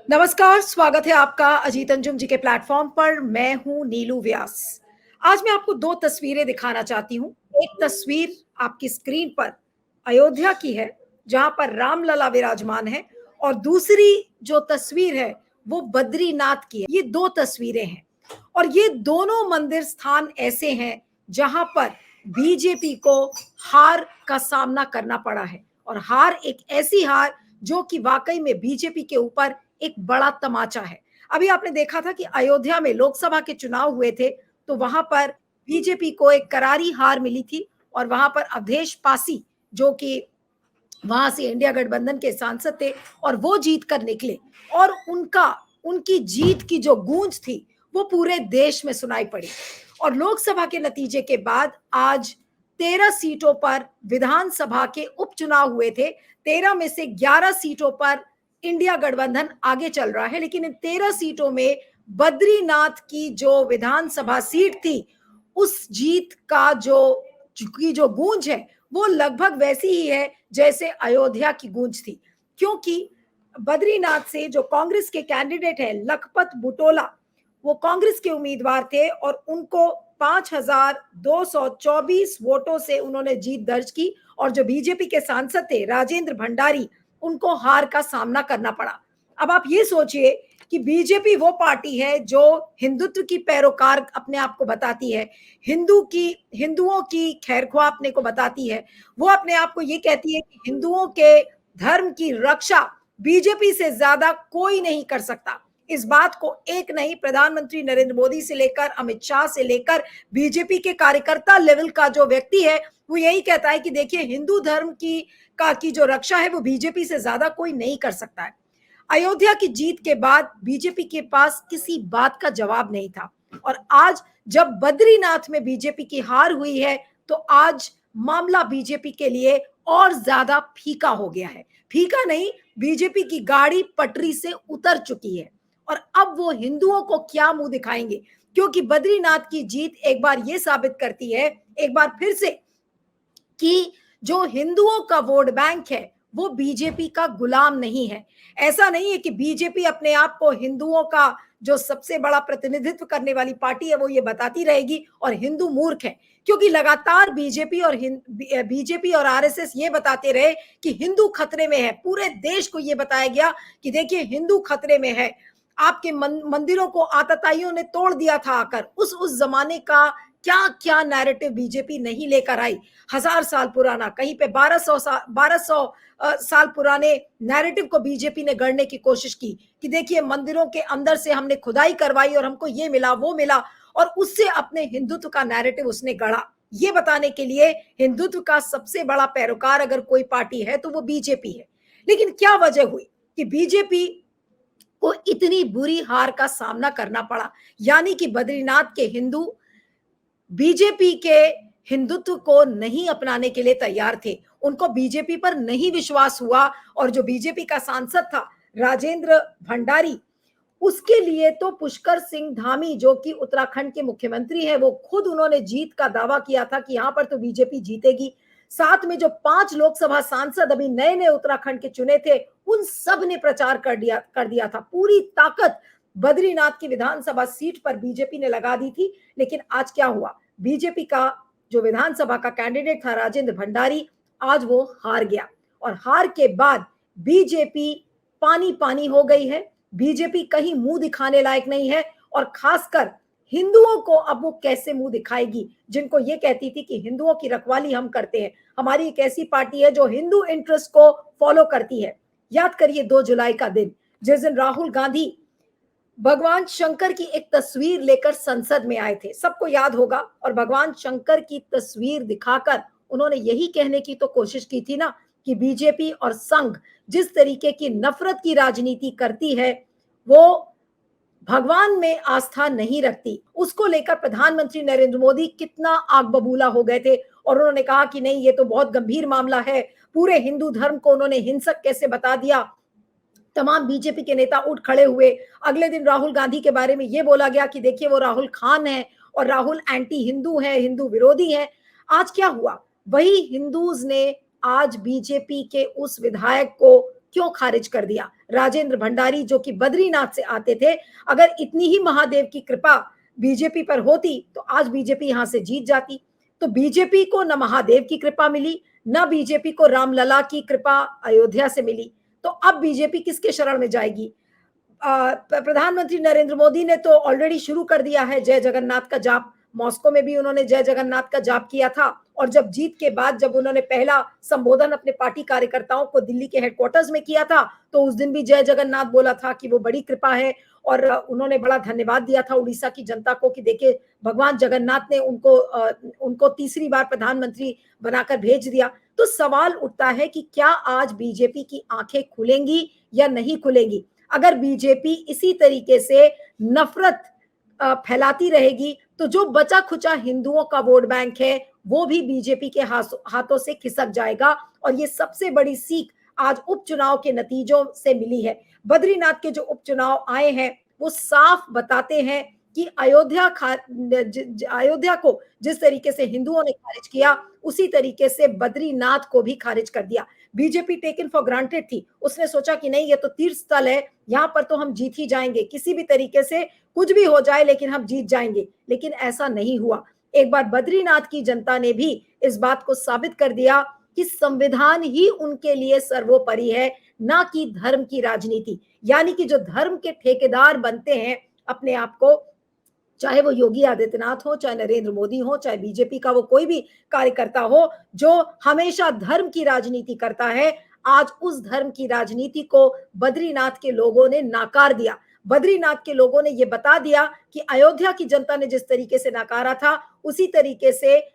नमस्कार, स्वागत है आपका अजीत अंजुम जी के प्लेटफॉर्म पर। मैं हूं नीलू व्यास। आज मैं आपको दो तस्वीरें दिखाना चाहती हूं। एक तस्वीर आपकी स्क्रीन पर अयोध्या की है, जहां पर रामलला विराजमान है, और दूसरी जो तस्वीर है वो बद्रीनाथ की है। ये दो तस्वीरें हैं और ये दोनों मंदिर स्थान ऐसे हैं जहां पर बीजेपी को हार का सामना करना पड़ा है, और हार एक ऐसी हार जो कि वाकई में बीजेपी के ऊपर एक बड़ा तमाचा है। अभी आपने देखा था कि अयोध्या में लोकसभा के चुनाव हुए थे, तो वहां पर बीजेपी को एक करारी हार मिली थी, और वहां पर अवधेश पासी, जो कि वहां से इंडिया गठबंधन के सांसद थे, और वो जीत कर निकले, और उनकी जीत की जो गूंज थी वो पूरे देश में सुनाई पड़ी। और लोकसभा के नतीजे के बाद आज 13 सीटों पर विधानसभा के उपचुनाव हुए थे। 13 में से 11 सीटों पर इंडिया गठबंधन आगे चल रहा है, लेकिन इन 13 सीटों में बद्रीनाथ की जो विधानसभा सीट थी, उस जीत का जो गूंज है वो लगभग वैसी ही है जैसे अयोध्या की गूंज थी। क्योंकि बद्रीनाथ से जो कांग्रेस के कैंडिडेट है लखपत बुटोला, वो कांग्रेस के उम्मीदवार थे, और उनको 5,224 वोटों से उन्होंने जीत दर्ज की। और जो बीजेपी के सांसद थे राजेंद्र भंडारी, उनको हार का सामना करना पड़ा। अब आप ये सोचिए कि बीजेपी वो पार्टी है जो हिंदुत्व की पैरोकार अपने आप को बताती है, हिंदुओं की खैरख्वाह अपने को बताती है। वो अपने आप को ये कहती है कि हिंदुओं के धर्म की रक्षा बीजेपी से ज्यादा कोई नहीं कर सकता। इस बात को एक नहीं, प्रधानमंत्री नरेंद्र मोदी से लेकर अमित शाह से लेकर बीजेपी के कार्यकर्ता लेवल का जो व्यक्ति है, वो यही कहता है कि देखिए, हिंदू धर्म की जो रक्षा है वो बीजेपी से ज्यादा कोई नहीं कर सकता है। अयोध्या की जीत के बाद बीजेपी के पास किसी बात का जवाब नहीं था, और आज जब बद्रीनाथ में बीजेपी की हार हुई है, तो आज मामला बीजेपी के लिए और ज्यादा फीका हो गया है। फीका नहीं, बीजेपी की गाड़ी पटरी से उतर चुकी है, और अब वो हिंदुओं को क्या मुंह दिखाएंगे। क्योंकि बद्रीनाथ की जीत एक बार ये साबित करती है, एक बार फिर से, कि जो हिंदुओं का वोट बैंक है वो बीजेपी का गुलाम नहीं है। ऐसा नहीं है कि बीजेपी अपने आप को हिंदुओं का जो सबसे बड़ा प्रतिनिधित्व करने वाली पार्टी है वो ये बताती रहेगी और हिंदू मूर्ख है। क्योंकि लगातार बीजेपी और आरएसएस ये बताते रहे कि हिंदू खतरे में है। पूरे देश को ये बताया गया कि देखिए, हिंदू खतरे में है। आपके मंदिरों को आतताइयों ने तोड़ दिया था आकर। उस जमाने का क्या क्या नैरेटिव बीजेपी नहीं लेकर आई। 1000 साल पुराना, कहीं पे 1200 साल पुराने नैरेटिव को बीजेपी ने गढ़ने की कोशिश की कि देखिए, मंदिरों के अंदर से हमने खुदाई करवाई और हमको ये मिला वो मिला, और उससे अपने हिंदुत्व का नैरेटिव उसने गढ़ा। ये बताने के लिए हिंदुत्व का सबसे बड़ा पैरोकार अगर कोई पार्टी है तो वो बीजेपी है। लेकिन क्या वजह हुई कि बीजेपी को इतनी बुरी हार का सामना करना पड़ा? यानी कि बद्रीनाथ के हिंदू बीजेपी के हिंदुत्व को नहीं अपनाने के लिए तैयार थे। उनको बीजेपी पर नहीं विश्वास हुआ, और जो बीजेपी का सांसद था राजेंद्र भंडारी, उसके लिए तो पुष्कर सिंह धामी, जो कि उत्तराखंड के मुख्यमंत्री हैं, वो खुद उन्होंने जीत का दावा किया था कि यहां पर तो बीजेपी जीतेगी। साथ में जो 5 लोकसभा सांसद अभी नए नए उत्तराखंड के चुने थे, उन सब ने प्रचार कर दिया था। पूरी ताकत बद्रीनाथ की विधानसभा सीट पर बीजेपी ने लगा दी थी। लेकिन आज क्या हुआ? बीजेपी का जो विधानसभा का कैंडिडेट था राजेंद्र भंडारी, आज वो हार गया, और हार के बाद बीजेपी पानी पानी हो गई है। बीजेपी कहीं मुंह दिखाने लायक नहीं है, और खासकर हिंदुओं को अब वो कैसे मुंह दिखाएगी, जिनको ये कहती थी कि हिंदुओं की रखवाली हम करते हैं। हमारी एक ऐसी पार्टी है जो हिंदू इंटरेस्ट को फॉलो करती है। याद करिए 2 जुलाई का दिन, जिस दिन राहुल गांधी भगवान शंकर की एक तस्वीर लेकर संसद में आए थे, सबको याद होगा। और भगवान शंकर की तस्वीर दिखाकर उन्होंने यही कहने की तो कोशिश की थी ना कि बीजेपी और संघ जिस तरीके की नफरत की राजनीति करती है, वो भगवान में आस्था नहीं रखती। उसको लेकर प्रधानमंत्री नरेंद्र मोदी कितना आग बबूला हो गए थे, और उन्होंने कहा कि नहीं, ये तो बहुत गंभीर मामला है। पूरे हिंदू धर्म को उन्होंने हिंसक कैसे बता दिया। तमाम बीजेपी के नेता उठ खड़े हुए। अगले दिन राहुल गांधी के बारे में यह बोला गया कि देखिए, वो राहुल खान है और राहुल एंटी हिंदू है, हिंदू विरोधी है। आज क्या हुआ? वही हिंदूज ने आज बीजेपी के उस विधायक को क्यों खारिज कर दिया? राजेंद्र भंडारी जो कि बद्रीनाथ से आते थे, अगर इतनी ही महादेव की कृपा बीजेपी पर होती तो आज बीजेपी यहां से जीत जाती। तो बीजेपी को न महादेव की कृपा मिली, न बीजेपी को रामलला की कृपा अयोध्या से मिली। तो अब बीजेपी किसके शरण में जाएगी? प्रधानमंत्री नरेंद्र मोदी ने तो ऑलरेडी शुरू कर दिया है जय जगन्नाथ का जाप। मॉस्को में भी उन्होंने जय जगन्नाथ का जाप किया था, और जब जीत के बाद जब उन्होंने पहला संबोधन अपने पार्टी कार्यकर्ताओं को दिल्ली के हेडक्वार्टर्स में किया था, तो उस दिन भी जय जगन्नाथ बोला था कि वो बड़ी कृपा है। और उन्होंने बड़ा धन्यवाद दिया था उड़ीसा की जनता को कि देखिए भगवान जगन्नाथ ने उनको तीसरी बार प्रधानमंत्री बनाकर भेज दिया। तो सवाल उठता है कि क्या आज बीजेपी की आंखें खुलेंगी या नहीं खुलेंगी? अगर बीजेपी इसी तरीके से नफरत फैलाती रहेगी तो जो बचा खुचा हिंदुओं का वोट बैंक है वो भी बीजेपी के हाथों से खिसक जाएगा। और ये सबसे बड़ी सीख आज उपचुनाव के नतीजों से मिली है। बद्रीनाथ के जो उपचुनाव आए हैं वो साफ बताते हैं कि अयोध्या को जिस तरीके से हिंदुओं ने खारिज किया उसी तरीके से बद्रीनाथ को भी खारिज कर दिया। बीजेपी टेकन फॉर ग्रांटेड थी, उसने सोचा कि नहीं ये तो तीर्थ स्थल है, यहाँ पर तो हम जीत ही जाएंगे, किसी भी तरीके से कुछ भी हो जाए लेकिन हम जीत जाएंगे। लेकिन ऐसा नहीं हुआ। एक बार बद्रीनाथ की जनता ने भी इस बात को साबित कर दिया कि संविधान ही उनके लिए सर्वोपरि है, ना कि धर्म की राजनीति। यानी कि जो धर्म के ठेकेदार बनते हैं अपने आप को, चाहे वो योगी आदित्यनाथ हो, चाहे नरेंद्र मोदी हो, चाहे बीजेपी का वो कोई भी कार्यकर्ता हो, जो हमेशा धर्म की राजनीति करता है, आज उस धर्म की राजनीति को बद्रीनाथ के लोगों ने नाकार दिया। बद्रीनाथ के लोगों ने ये बता दिया कि अयोध्या की जनता ने जिस तरीके से नकारा था उसी तरीके से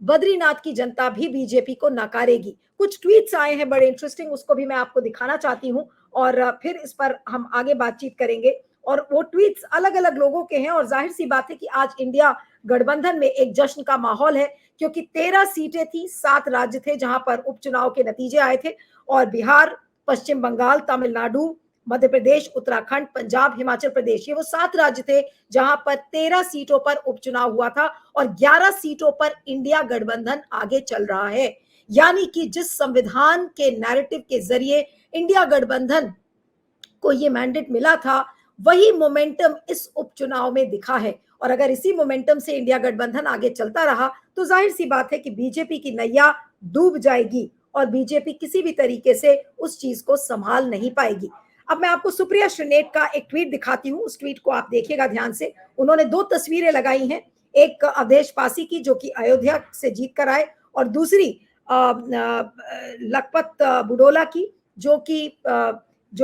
बद्रीनाथ की जनता भी बीजेपी को नकारेगी। कुछ ट्वीट्स आए हैं बड़े इंटरेस्टिंग, उसको भी मैं आपको दिखाना चाहती हूं और फिर इस पर हम आगे बातचीत करेंगे। और वो ट्वीट्स अलग अलग लोगों के हैं और जाहिर सी बात है कि आज इंडिया गठबंधन में एक जश्न का माहौल है, क्योंकि 13 सीटें थी, 7 राज्य थे जहां पर उपचुनाव के नतीजे आए थे, और बिहार, पश्चिम बंगाल, तमिलनाडु, मध्य प्रदेश, उत्तराखंड, पंजाब, हिमाचल प्रदेश, ये वो 7 राज्य थे जहां पर 13 सीटों पर उपचुनाव हुआ था और 11 सीटों पर इंडिया गठबंधन आगे चल रहा है। यानी कि जिस संविधान के नैरेटिव के जरिए इंडिया गठबंधन को ये मैंडेट मिला था, वही मोमेंटम इस उपचुनाव में दिखा है। और अगर इसी मोमेंटम से इंडिया गठबंधन आगे चलता रहा तो जाहिर सी बात है कि बीजेपी की नैया डूब जाएगी और बीजेपी किसी भी तरीके से उस चीज को संभाल नहीं पाएगी। अब मैं आपको सुप्रिया श्रीनेट का एक ट्वीट दिखाती हूँ, उस ट्वीट को आप देखिएगा ध्यान से। उन्होंने 2 तस्वीरें लगाई हैं, एक अवधेश पासी की जो कि अयोध्या से जीत कर आए, और दूसरी लखपत बुडोला की जो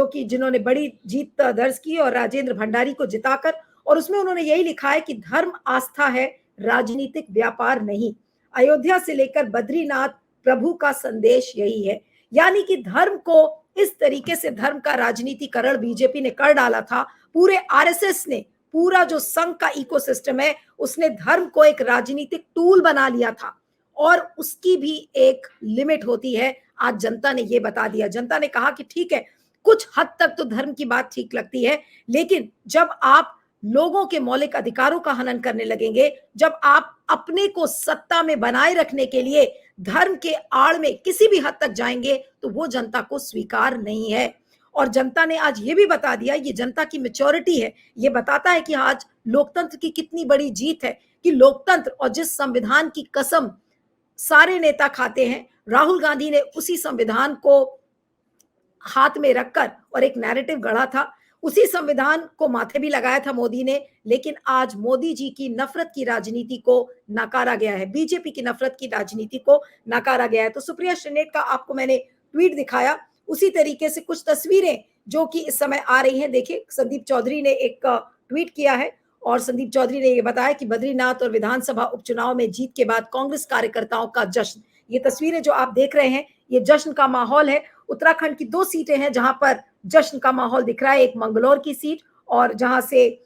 कि जिन्होंने बड़ी जीत दर्ज की और राजेंद्र भंडारी को जिताकर। और उसमें उन्होंने यही लिखा है कि धर्म आस्था है, राजनीतिक व्यापार नहीं। अयोध्या से लेकर बद्रीनाथ प्रभु का संदेश यही है। यानी कि धर्म को इस तरीके से धर्म का राजनीतिकरण बीजेपी ने कर डाला था। पूरे आरएसएस ने, पूरा जो संघ का इकोसिस्टम है, उसने धर्म को एक राजनीतिक टूल बना लिया था और उसकी भी एक लिमिट होती है। आज जनता ने ये बता दिया। जनता ने कहा कि ठीक है, कुछ हद तक तो धर्म की बात ठीक लगती है, लेकिन जब आप लोगों के मौलिक अधिकारों का हनन करने लगेंगे, जब आप अपने को सत्ता में बनाए रखने के लिए धर्म के आड़ में किसी भी हद तक जाएंगे, तो वो जनता को स्वीकार नहीं है। और जनता ने आज ये भी बता दिया, ये जनता की मैच्योरिटी है, ये बताता है कि आज लोकतंत्र की कितनी बड़ी जीत है, कि लोकतंत्र और जिस संविधान की कसम सारे नेता खाते हैं, राहुल गांधी ने उसी संविधान को हाथ में रखकर और एक नैरेटिव गढ़ा था, उसी संविधान को माथे भी लगाया था मोदी ने। लेकिन आज मोदी जी की नफरत की राजनीति को नकारा गया है, बीजेपी की नफरत की राजनीति को नकारा गया है। तो सुप्रिया श्रीनेट का आपको मैंने ट्वीट दिखाया, उसी तरीके से कुछ तस्वीरें जो कि इस समय आ रही हैं। देखिए, संदीप चौधरी ने एक ट्वीट किया है और संदीप चौधरी ने यह बताया कि बद्रीनाथ और विधानसभा उपचुनाव में जीत के बाद कांग्रेस कार्यकर्ताओं का जश्न। ये तस्वीरें जो आप देख रहे हैं, ये जश्न का माहौल है। उत्तराखंड की 2 सीटें हैं जहां पर जश्न का माहौल दिख रहा है, एक मंगलौर की सीट और जहां से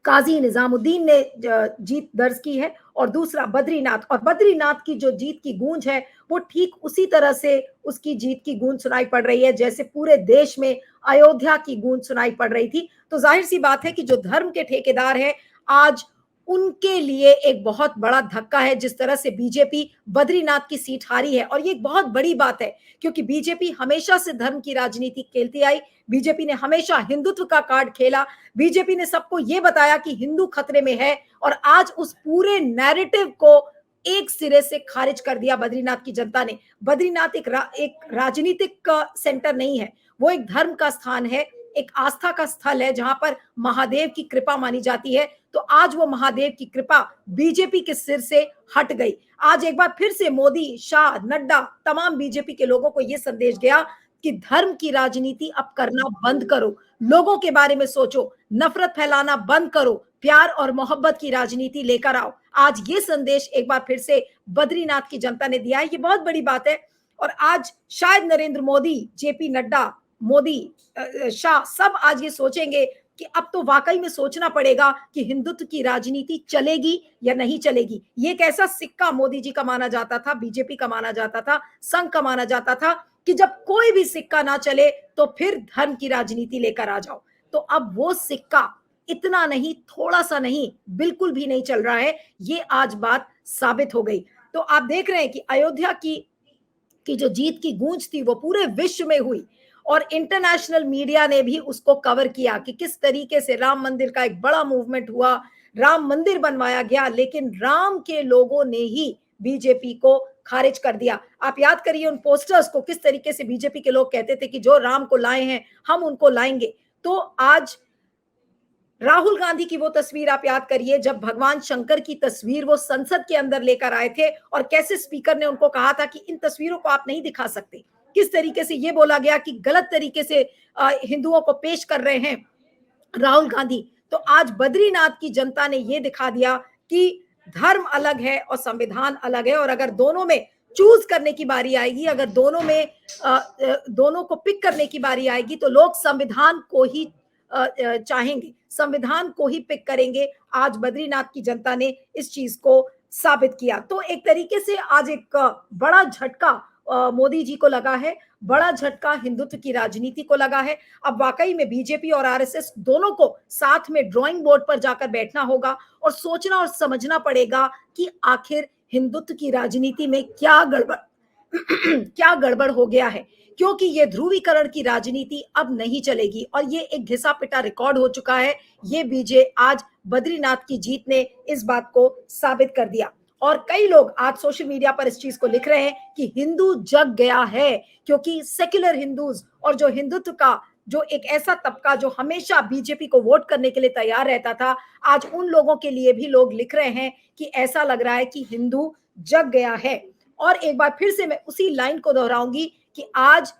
काजी निजामुद्दीन ने जीत दर्ज की है, और दूसरा बद्रीनाथ। और बद्रीनाथ की जो जीत की गूंज है वो ठीक उसी तरह से उसकी जीत की गूंज सुनाई पड़ रही है जैसे पूरे देश में अयोध्या की गूंज सुनाई पड़ रही थी। तो जाहिर सी बात है कि जो धर्म के ठेकेदार हैं, आज उनके लिए एक बहुत बड़ा धक्का है जिस तरह से बीजेपी बद्रीनाथ की सीट हारी है। और ये एक बहुत बड़ी बात है क्योंकि बीजेपी हमेशा से धर्म की राजनीति खेलती आई। बीजेपी ने हमेशा हिंदुत्व का कार्ड खेला। बीजेपी ने सबको ये बताया कि हिंदू खतरे में है और आज उस पूरे नैरेटिव को एक सिरे से खारिज कर दिया बद्रीनाथ की जनता ने। बद्रीनाथ एक राजनीतिक सेंटर नहीं है, वो एक धर्म का स्थान है, एक आस्था का स्थल है जहां पर महादेव की कृपा मानी जाती है। तो आज वो महादेव की कृपा बीजेपी के सिर से हट गई। आज एक बार फिर से मोदी, शाह, नड्डा, तमाम बीजेपी के लोगों को यह संदेश गया कि धर्म की राजनीति अब करना बंद करो, लोगों के बारे में सोचो, नफरत फैलाना बंद करो, प्यार और मोहब्बत की राजनीति लेकर आओ। आज ये संदेश एक बार फिर से बद्रीनाथ की जनता ने दिया है। ये बहुत बड़ी बात है। और आज शायद नरेंद्र मोदी, जेपी नड्डा, मोदी, शाह सब आज ये सोचेंगे कि अब तो वाकई में सोचना पड़ेगा कि हिंदुत्व की राजनीति चलेगी या नहीं चलेगी। ये एक ऐसा सिक्का मोदी जी का माना जाता था, बीजेपी का माना जाता था, संघ का माना जाता था कि जब कोई भी सिक्का ना चले तो फिर धर्म की राजनीति लेकर आ जाओ। तो अब वो सिक्का इतना नहीं, थोड़ा सा नहीं, बिल्कुल भी नहीं चल रहा है। ये आज बात साबित हो गई। तो आप देख रहे हैं कि अयोध्या की जो जीत की गूंज थी वो पूरे विश्व में हुई और इंटरनेशनल मीडिया ने भी उसको कवर किया कि किस तरीके से राम मंदिर का एक बड़ा मूवमेंट हुआ, राम मंदिर बनवाया गया, लेकिन राम के लोगों ने ही बीजेपी को खारिज कर दिया। आप याद करिए उन पोस्टर्स को, किस तरीके से बीजेपी के लोग कहते थे कि जो राम को लाए हैं हम उनको लाएंगे। तो आज राहुल गांधी की वो तस्वीर आप याद करिए जब भगवान शंकर की तस्वीर वो संसद के अंदर लेकर आए थे और कैसे स्पीकर ने उनको कहा था कि इन तस्वीरों को आप नहीं दिखा सकते। किस तरीके से ये बोला गया कि गलत तरीके से हिंदुओं को पेश कर रहे हैं राहुल गांधी। तो आज बद्रीनाथ की जनता ने ये दिखा दिया कि धर्म अलग है और संविधान अलग है। और अगर दोनों में चूज करने की बारी आएगी, अगर दोनों को पिक करने की बारी आएगी तो लोग संविधान को ही चाहेंगे, संविधान को ही पिक करेंगे। आज बद्रीनाथ की जनता ने इस चीज को साबित किया। तो एक तरीके से आज एक बड़ा झटका मोदी जी को लगा है, बड़ा झटका हिंदुत्व की राजनीति को लगा है। अब वाकई में बीजेपी और आरएसएस दोनों को साथ में ड्राइंग बोर्ड पर जाकर बैठना होगा और सोचना और समझना पड़ेगा कि आखिर हिंदुत्व की राजनीति में क्या गड़बड़ क्या गड़बड़ हो गया है, क्योंकि ये ध्रुवीकरण की राजनीति अब नहीं चलेगी और ये एक घिसा पिटा रिकॉर्ड हो चुका है। ये आज बद्रीनाथ की जीत ने इस बात को साबित कर दिया। और कई लोग आज सोशल मीडिया पर इस चीज को लिख रहे हैं कि हिंदू जग गया है, क्योंकि सेक्युलर हिंदूज और जो हिंदुत्व का जो एक ऐसा तबका जो हमेशा बीजेपी को वोट करने के लिए तैयार रहता था, आज उन लोगों के लिए भी लोग लिख रहे हैं कि ऐसा लग रहा है कि हिंदू जग गया है। और एक बार फिर से मैं उसी लाइन को दोहराऊंगी कि आज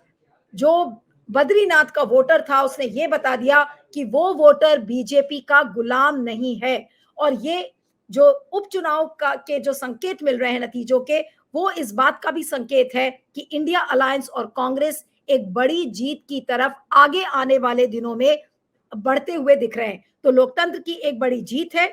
जो बद्रीनाथ का वोटर था उसने ये बता दिया कि वो वोटर बीजेपी का गुलाम नहीं है। और ये जो उपचुनाव के जो संकेत मिल रहे हैं नतीजों के, वो इस बात का भी संकेत है कि इंडिया अलायंस और कांग्रेस एक बड़ी जीत की तरफ आगे आने वाले दिनों में बढ़ते हुए दिख रहे हैं। तो लोकतंत्र की एक बड़ी जीत है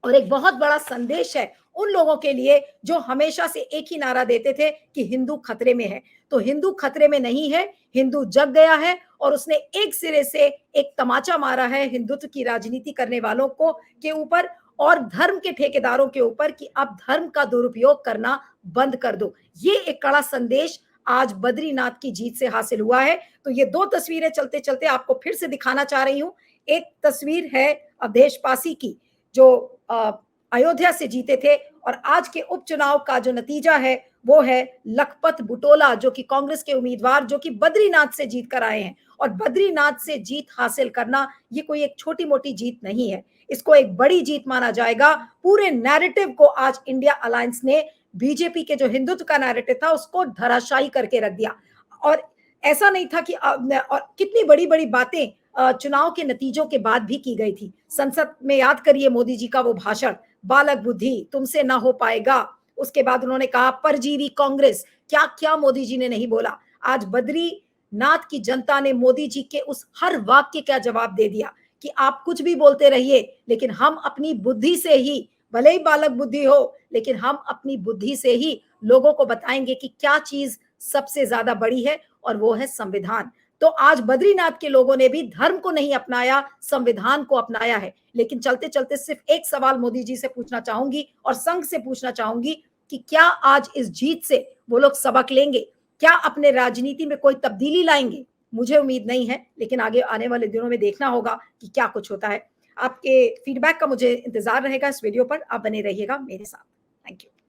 और एक बहुत बड़ा संदेश है उन लोगों के लिए जो हमेशा से एक ही नारा देते थे कि हिंदू खतरे में है। तो हिंदू खतरे में नहीं है, हिंदू जग गया है और उसने एक सिरे से एक तमाचा मारा है हिंदुत्व की राजनीति करने वालों को के ऊपर और धर्म के ठेकेदारों के ऊपर कि अब धर्म का दुरुपयोग करना बंद कर दो। ये एक कड़ा संदेश आज बद्रीनाथ की जीत से हासिल हुआ है। तो ये दो तस्वीरें चलते चलते आपको फिर से दिखाना चाह रही हूं। एक तस्वीर है अवधेश पासी की जो अयोध्या से जीते थे और आज के उपचुनाव का जो नतीजा है वो है लखपत बुटोला जो कि कांग्रेस के उम्मीदवार जो कि बद्रीनाथ से जीत कर आए हैं। और बद्रीनाथ से जीत हासिल करना ये कोई एक छोटी मोटी जीत नहीं है, इसको एक बड़ी जीत माना जाएगा। पूरे नैरेटिव को आज इंडिया अलायंस ने बीजेपी के जो हिंदुत्व का नैरेटिव था उसको धराशायी करके रख दिया। और ऐसा नहीं था कि और कितनी बड़ी बड़ी बातें चुनाव के नतीजों के बाद भी की गई थी। संसद में याद करिए मोदी जी का वो भाषण, बालक बुद्धि तुमसे ना हो पाएगा। उसके बाद उन्होंने कहा परजीवी कांग्रेस, क्या क्या मोदी जी ने नहीं बोला। आज बद्रीनाथ की जनता ने मोदी जी के उस हर वाक्य का जवाब दे दिया कि आप कुछ भी बोलते रहिए लेकिन हम अपनी बुद्धि से ही, भले ही बालक बुद्धि हो लेकिन हम अपनी बुद्धि से ही लोगों को बताएंगे कि क्या चीज सबसे ज्यादा बड़ी है और वो है संविधान। तो आज बद्रीनाथ के लोगों ने भी धर्म को नहीं अपनाया, संविधान को अपनाया है। लेकिन चलते चलते सिर्फ एक सवाल मोदी जी से पूछना चाहूंगी और संघ से पूछना चाहूंगी कि क्या आज इस जीत से वो लोग सबक लेंगे, क्या अपने राजनीति में कोई तब्दीली लाएंगे? मुझे उम्मीद नहीं है, लेकिन आगे आने वाले दिनों में देखना होगा कि क्या कुछ होता है। आपके फीडबैक का मुझे इंतजार रहेगा इस वीडियो पर। आप बने रहिएगा मेरे साथ।